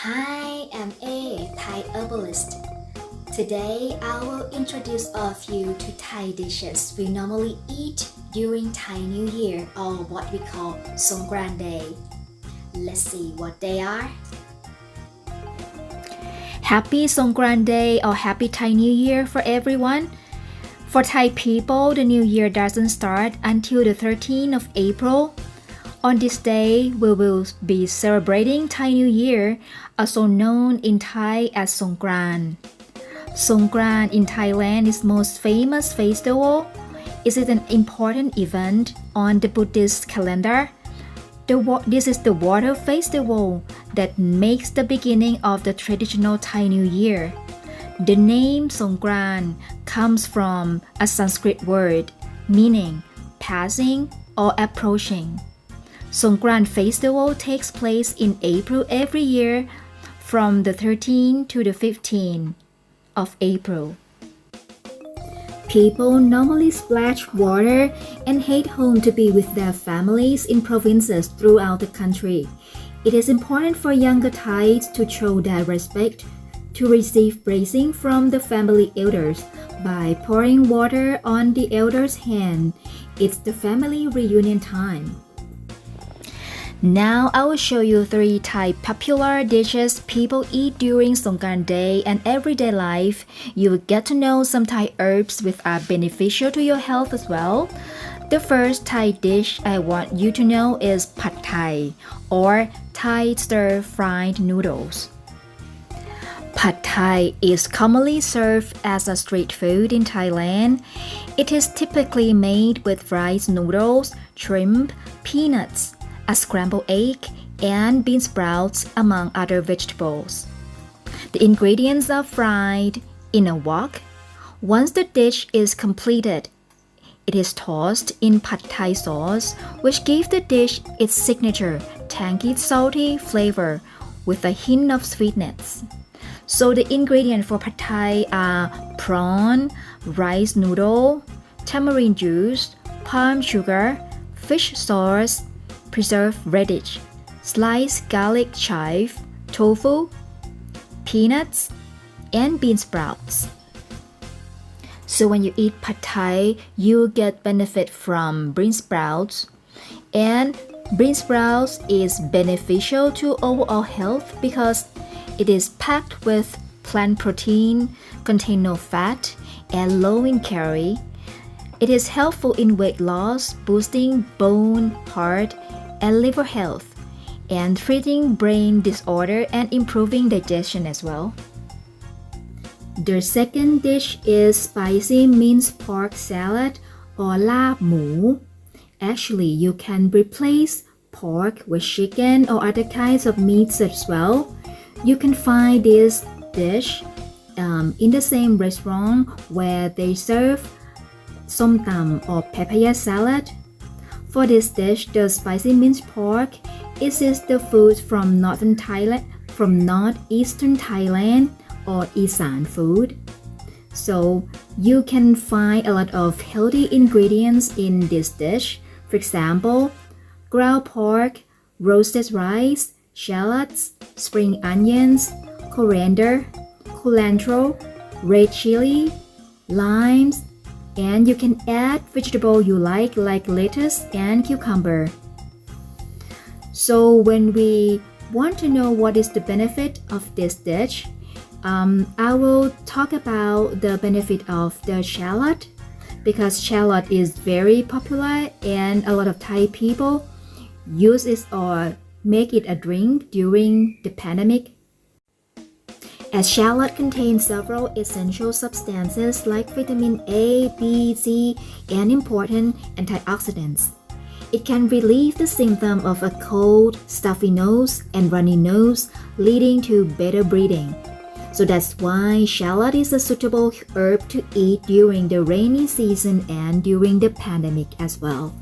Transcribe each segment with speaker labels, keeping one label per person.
Speaker 1: Hi, I'm A, Thai Herbalist. Today I will introduce all of you to Thai dishes we normally eat during Thai New Year or what we call Songkran Day. Let's see what they are.
Speaker 2: Happy Songkran Day or Happy Thai New Year for everyone. For Thai people, the New Year doesn't start until the 13th of April. On this day, we will be celebrating Thai New Year, also known in Thai as Songkran. Songkran in Thailand is most famous festival. It is an important event on the Buddhist calendar. This is the water festival that makes the beginning of the traditional Thai New Year. The name Songkran comes from a Sanskrit word meaning passing or approaching. Songkran festival takes place in April every year from the 13th to the 15th of April.
Speaker 1: People normally splash water and head home to be with their families in provinces throughout the country. It is important for younger Thais to show their respect, to receive blessing from the family elders by pouring water on the elder's hand. It's the family reunion time.
Speaker 2: Now I will show you 3 Thai popular dishes people eat during Songkran Day and everyday life. You will get to know some Thai herbs which are beneficial to your health as well. The first Thai dish I want you to know is Pad Thai or Thai stir-fried noodles. Pad Thai is commonly served as a street food in Thailand. It is typically made with rice noodles, shrimp, peanuts, a scrambled egg, and bean sprouts among other vegetables. The ingredients are fried in a wok. Once the dish is completed, it is tossed in Pad Thai sauce, which gives the dish its signature tangy salty flavor with a hint of sweetness. So the ingredients for Pad Thai are prawn, rice noodle, tamarind juice, palm sugar, fish sauce, preserved radish, sliced garlic chive, tofu, peanuts, and bean sprouts. So when you eat Pad Thai, you get benefit from bean sprouts. And bean sprouts is beneficial to overall health because it is packed with plant protein, contain no fat, and low in calorie. It is helpful in weight loss, boosting bone, heart, and liver health, and treating brain disorder and improving digestion as well.
Speaker 1: The second dish is spicy minced pork salad or Lab Moo. Actually, you can replace pork with chicken or other kinds of meats as well. You can find this dish in the same restaurant where they serve som tam or papaya salad. For this dish, the spicy minced pork is the food from northeastern Thailand or Isan food. So you can find a lot of healthy ingredients in this dish. For example, ground pork, roasted rice, shallots, spring onions, coriander, cilantro, red chili, limes, and you can add vegetable you like lettuce and cucumber. So when we want to know what is the benefit of this dish, I will talk about the benefit of the shallot because shallot is very popular and a lot of Thai people use it or make it a drink during the pandemic. As shallot contains several essential substances like vitamin A, B, C, and important antioxidants. It can relieve the symptom of a cold, stuffy nose, and runny nose, leading to better breathing. So that's why shallot is a suitable herb to eat during the rainy season and during the pandemic as well.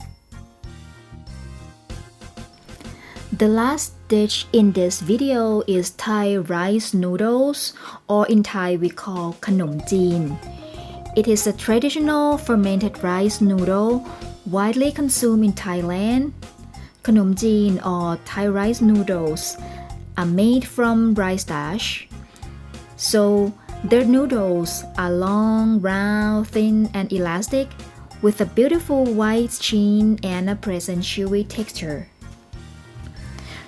Speaker 2: The last dish in this video is Thai rice noodles, or in Thai we call Khanom Chin. It is a traditional fermented rice noodle widely consumed in Thailand. Khanom Chin or Thai rice noodles are made from rice starch. So their noodles are long, round, thin, and elastic, with a beautiful white sheen and a pleasant chewy texture.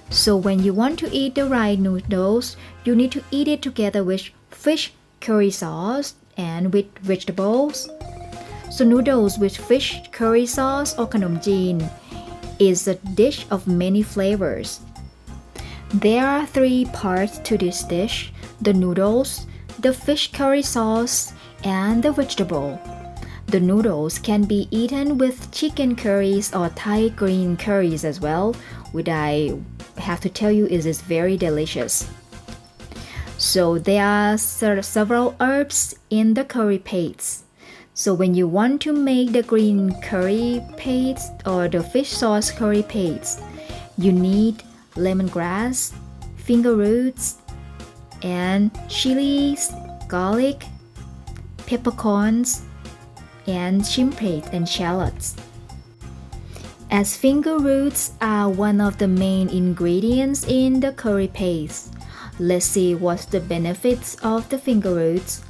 Speaker 2: So when you want to eat the right noodles, you need to eat it together with fish curry sauce and with vegetables. So noodles with fish curry sauce or Khanom Chin is a dish of many flavors. There are 3 parts to this dish: the noodles, the fish curry sauce, and the vegetable. The noodles can be eaten with chicken curries or Thai green curries as well, which I have to tell you is very delicious. So there are several herbs in the curry paste. So when you want to make the green curry paste or the fish sauce curry paste, you need lemongrass, finger roots, and chilies, garlic, peppercorns, and shrimp and shallots. As finger roots are one of the main ingredients in the curry paste, let's see what's the benefits of the finger roots.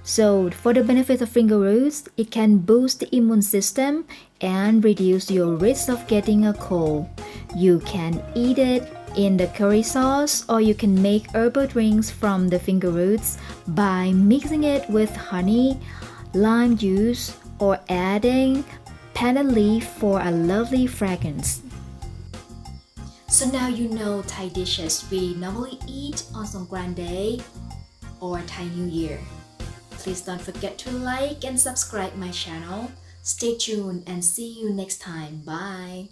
Speaker 2: So for the benefits of finger roots, it can boost the immune system and reduce your risk of getting a cold. You can eat it in the curry sauce, or you can make herbal drinks from the finger roots by mixing it with honey, lime juice, or adding pandan leaf for a lovely fragrance. So now you know Thai dishes we normally eat on Songkran Day or Thai New Year. Please don't forget to like and subscribe my channel. Stay tuned and see you next time. Bye.